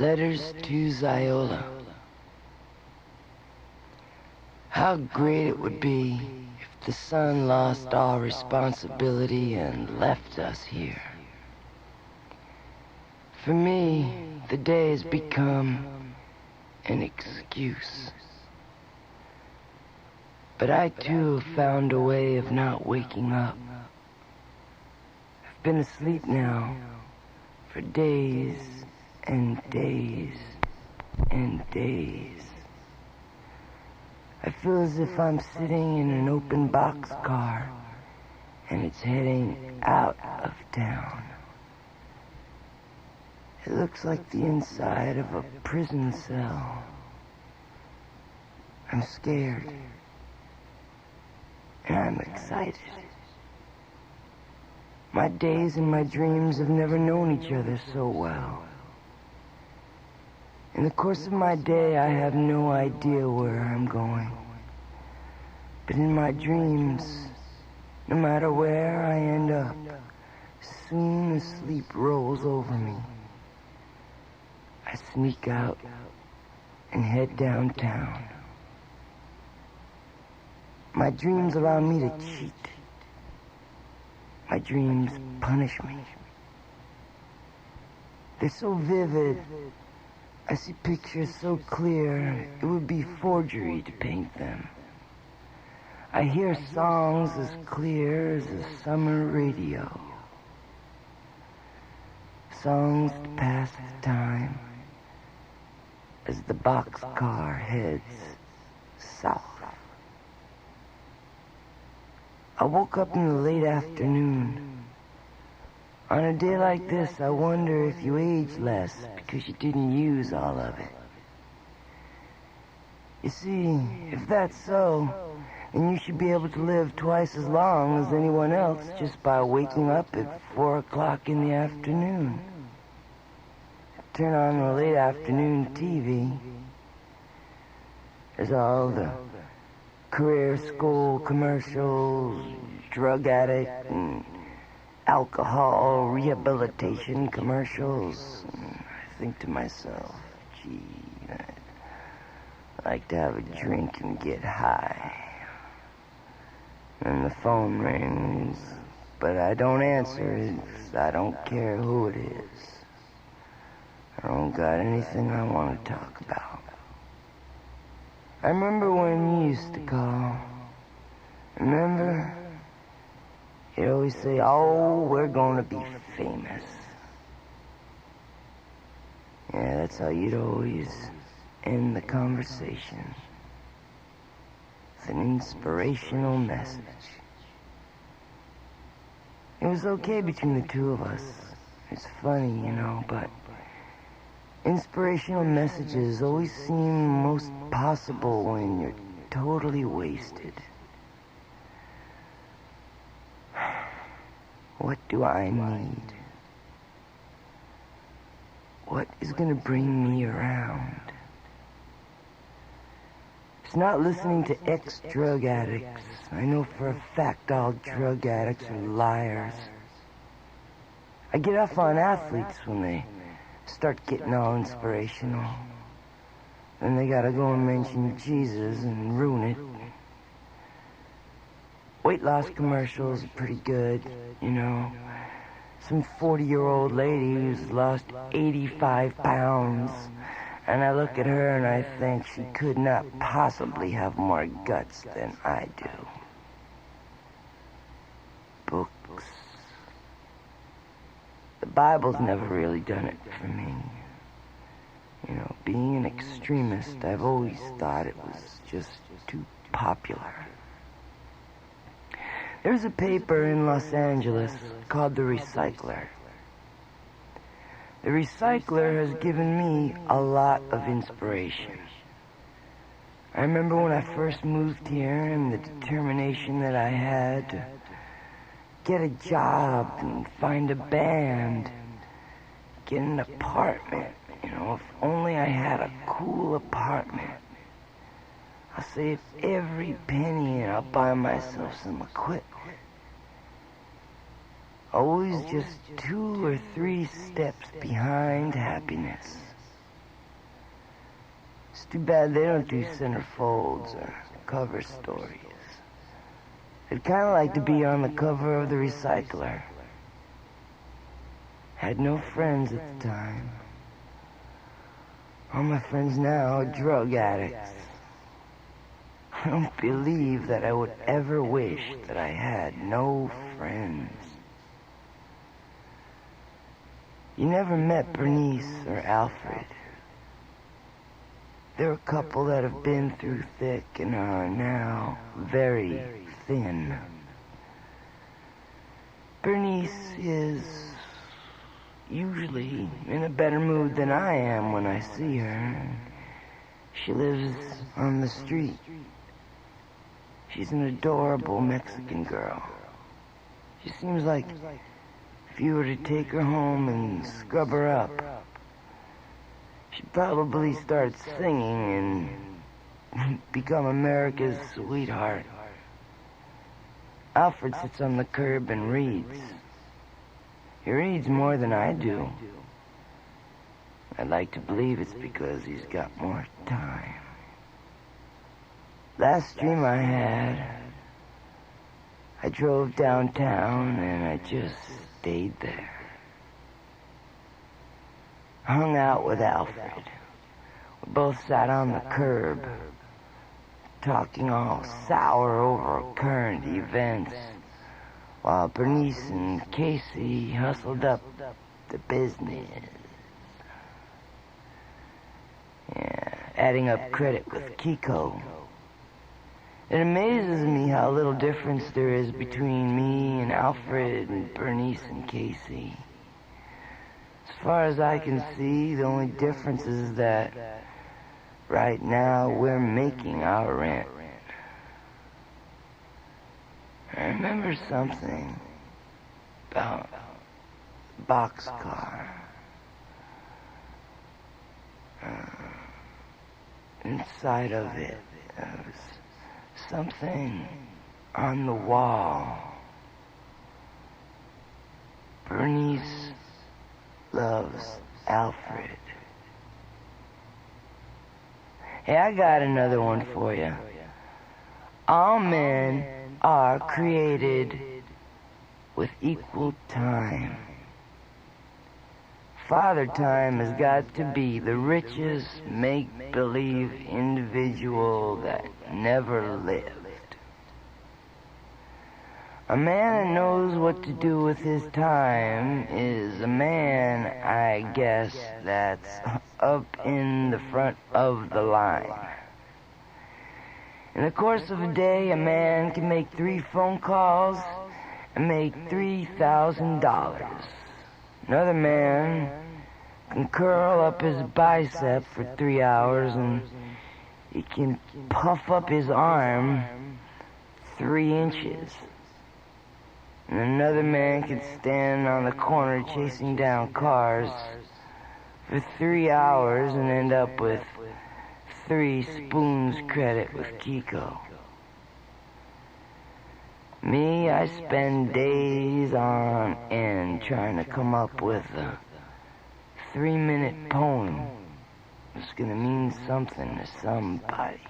Letters to Xiola. How great it would be if the sun lost all responsibility and left us here. For me, the day has become an excuse. But I too have found a way of not waking up. I've been asleep now for days and days and days. I feel as if I'm sitting in an open boxcar and it's heading out of town. It looks like the inside of a prison cell. I'm scared. And I'm excited. My days and my dreams have never known each other so well. In the course of my day, I have no idea where I'm going. But in my dreams, no matter where I end up, soon as sleep rolls over me, I sneak out and head downtown. My dreams allow me to cheat. My dreams punish me. They're so vivid. I see pictures so clear, it would be forgery to paint them. I hear songs as clear as a summer radio. Songs to pass the time as the boxcar heads south. I woke up in the late afternoon. On a day like this, I wonder if you age less because you didn't use all of it. You see, if that's so, then you should be able to live twice as long as anyone else just by waking up at 4 o'clock in the afternoon. Turn on the late afternoon TV. There's all the career school commercials, drug addict and alcohol rehabilitation commercials. And I think to myself, gee, I'd like to have a drink and get high. And the phone rings, but I don't answer it 'cause I don't care who it is. I don't got anything I want to talk about. I remember when you used to call. Remember? You'd always say, oh, we're gonna be famous. Yeah, that's how you'd always end the conversation. With an inspirational message. It was okay between the two of us. It's funny, you know, but inspirational messages always seem most possible when you're totally wasted. What do I need? What is gonna bring me around? It's not listening to ex-drug addicts. I know for a fact all drug addicts are liars. I get off on athletes when they start getting all inspirational. Then they gotta go and mention Jesus and ruin it. Weight loss commercials are pretty good, you know. Some 40-year-old lady who's lost 85 pounds. And I look at her and I think she could not possibly have more guts than I do. Books. The Bible's never really done it for me. You know, being an extremist, I've always thought it was just too popular. There's a paper in Los Angeles called The Recycler. The Recycler has given me a lot of inspiration. I remember when I first moved here and the determination that I had to get a job and find a band, get an apartment. You know, if only I had a cool apartment. I'll save every penny and I'll buy myself some equipment. Always just 2 or 3 steps behind happiness. It's too bad they don't do centerfolds or cover stories. I'd kind of like to be on the cover of the Recycler. Had no friends at the time. All my friends now are drug addicts. I don't believe that I would ever wish that I had no friends. You never met Bernice or Alfred. They're a couple that have been through thick and are now very thin. Bernice is usually in a better mood than I am when I see her. She lives on the street. She's an adorable Mexican girl. She seems like if you were to take her home and scrub her up, she'd probably start singing and become America's sweetheart. Alfred sits on the curb and reads. He reads more than I do. I'd like to believe it's because he's got more time. Last dream I had, I drove downtown and I just stayed there. Hung out with Alfred. We both sat on the curb, talking all sour over current events, while Bernice and Casey hustled up the business. Yeah, adding up credit with Kiko. It amazes me how little difference there is between me and Alfred and Bernice and Casey. As far as I can see, the only difference is that right now we're making our rent. I remember something about the boxcar. Inside of it, there was something on the wall. Bernice loves Alfred. Hey, I got another one for you. All men are created with equal time. Father Time has got to be the richest make-believe individual that never lived. A man that knows what to do with his time is a man, I guess, that's up in the front of the line. In the course of a day, a man can make 3 phone calls and make $3,000. Another man can curl up his bicep for 3 hours and he can puff up his arm 3 inches. And another man can stand on the corner chasing down cars for 3 hours and end up with 3 spoons credit with Kiko. Me, I spend days on end trying to come up with a 3-minute poem that's gonna mean something to somebody.